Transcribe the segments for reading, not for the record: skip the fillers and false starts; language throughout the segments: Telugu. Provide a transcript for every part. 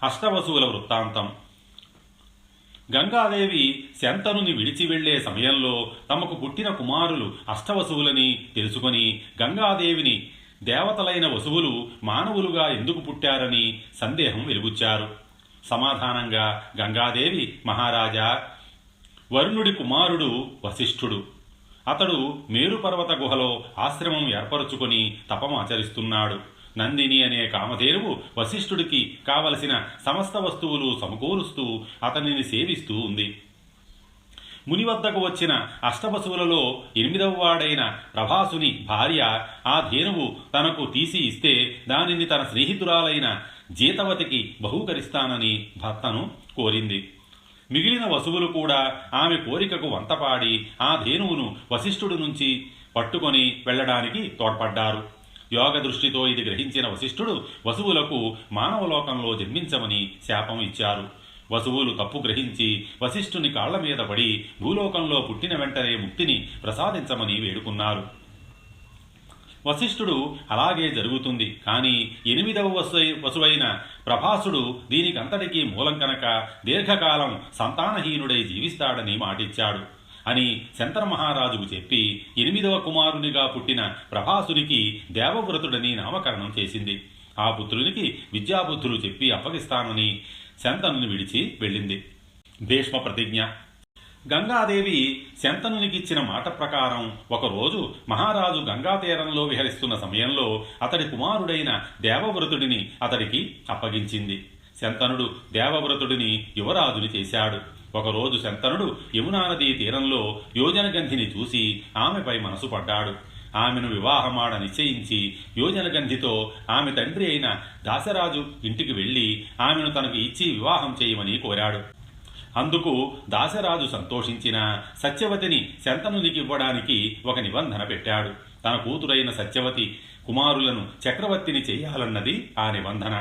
అష్టవసువుల వృత్తాంతం. గంగాదేవి శంతనుని విడిచి వెళ్లే సమయంలో తమకు పుట్టిన కుమారులు అష్టవసువులని తెలుసుకొని గంగాదేవిని దేవతలైన వసువులు మానవులుగా ఎందుకు పుట్టారని సందేహం వెలుగుచ్చారు. సమాధానంగా గంగాదేవి, మహారాజా, వరుణుడి కుమారుడు వశిష్ఠుడు. అతడు మేరుపర్వత గుహలో ఆశ్రమం ఏర్పరచుకొని తపం ఆచరిస్తున్నాడు. నందిని అనే కామధేనువు వశిష్ఠుడికి కావలసిన సమస్త వస్తువులు సమకూరుస్తూ అతనిని సేవిస్తూ ఉంది. ముని వద్దకు వచ్చిన అష్టవసువులలో 8వ వాడైన ప్రభాసుని భార్య ఆ ధేనువు తనకు తీసి ఇస్తే దానిని తన స్నేహితురాలైన జీతవతికి బహూకరిస్తానని భర్తను కోరింది. మిగిలిన వసువులు కూడా ఆమె కోరికకు వంతపాడి ఆ ధేనువును వశిష్ఠుడి నుంచి పట్టుకొని వెళ్లడానికి తోడ్పడ్డారు. యోగ దృష్టితో ఇది గ్రహించిన వశిష్ఠుడు వసువులకు మానవలోకంలో జన్మించమని శాపం ఇచ్చారు. వసువులు తప్పు గ్రహించి వశిష్ఠుని కాళ్ల మీద పడి భూలోకంలో పుట్టిన వెంటనే ముక్తిని ప్రసాదించమని వేడుకున్నారు. వశిష్ఠుడు అలాగే జరుగుతుంది, కానీ 8వ వసువైన ప్రభాసుడు దీనికంతటికీ మూలం కనుక దీర్ఘకాలం సంతానహీనుడై జీవిస్తాడని మాటిచ్చాడు అని శంతన మహారాజుకు చెప్పి 8వ కుమారునిగా పుట్టిన ప్రభాసునికి దేవవ్రతుడని నామకరణం చేసింది. ఆ పుత్రునికి విద్యాబుద్ధులు చెప్పి అప్పగిస్తానని శంతనుని విడిచి వెళ్ళింది. భీష్మ ప్రతిజ్ఞ. గంగాదేవి శంతనునికిచ్చిన మాట ప్రకారం ఒకరోజు మహారాజు గంగా తీరంలో విహరిస్తున్న సమయంలో అతడి కుమారుడైన దేవవ్రతుడిని అతడికి అప్పగించింది. శంతనుడు దేవవ్రతుడిని యువరాజుని చేశాడు. ఒకరోజు శంతనుడు యమునా నదీ తీరంలో యోజనగంధిని చూసి ఆమెపై మనసు పడ్డాడు. ఆమెను వివాహమాడ నిశ్చయించి యోజనగంధితో ఆమె తండ్రి అయిన దాశరాజు ఇంటికి వెళ్ళి ఆమెను తనకు ఇచ్చి వివాహం చేయమని కోరాడు. అందుకు దాశరాజు సంతోషించిన సత్యవతిని శంతనునికి ఇవ్వడానికి ఒక నిబంధన పెట్టాడు. తన కూతురైన సత్యవతి కుమారులను చక్రవర్తిని చేయాలన్నది ఆ నిబంధన.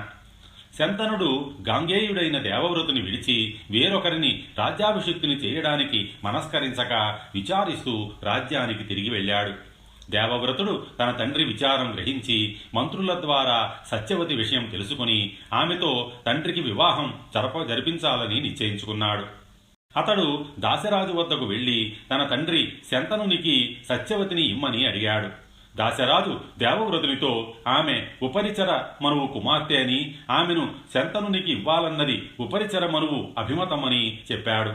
శంతనుడు గాంగేయుడైన దేవవ్రతుని విడిచి వేరొకరిని రాజ్యాభిషిక్తుని చేయడానికి మనస్కరించక విచారిస్తూ రాజ్యానికి తిరిగి వెళ్ళాడు. దేవవ్రతుడు తన తండ్రి విచారం గ్రహించి మంత్రుల ద్వారా సత్యవతి విషయం తెలుసుకుని ఆమెతో తండ్రికి వివాహం జరిపించాలని నిశ్చయించుకున్నాడు. అతడు దాశరాజు వద్దకు వెళ్ళి తన తండ్రి శంతనునికి సత్యవతిని ఇమ్మని అడిగాడు. దాశరాజు దేవవ్రతునితో ఆమె ఉపరిచర మనువు కుమార్తె అని, ఆమెను శంతనునికి ఇవ్వాలన్నది ఉపరిచర మనువు అభిమతమని చెప్పాడు.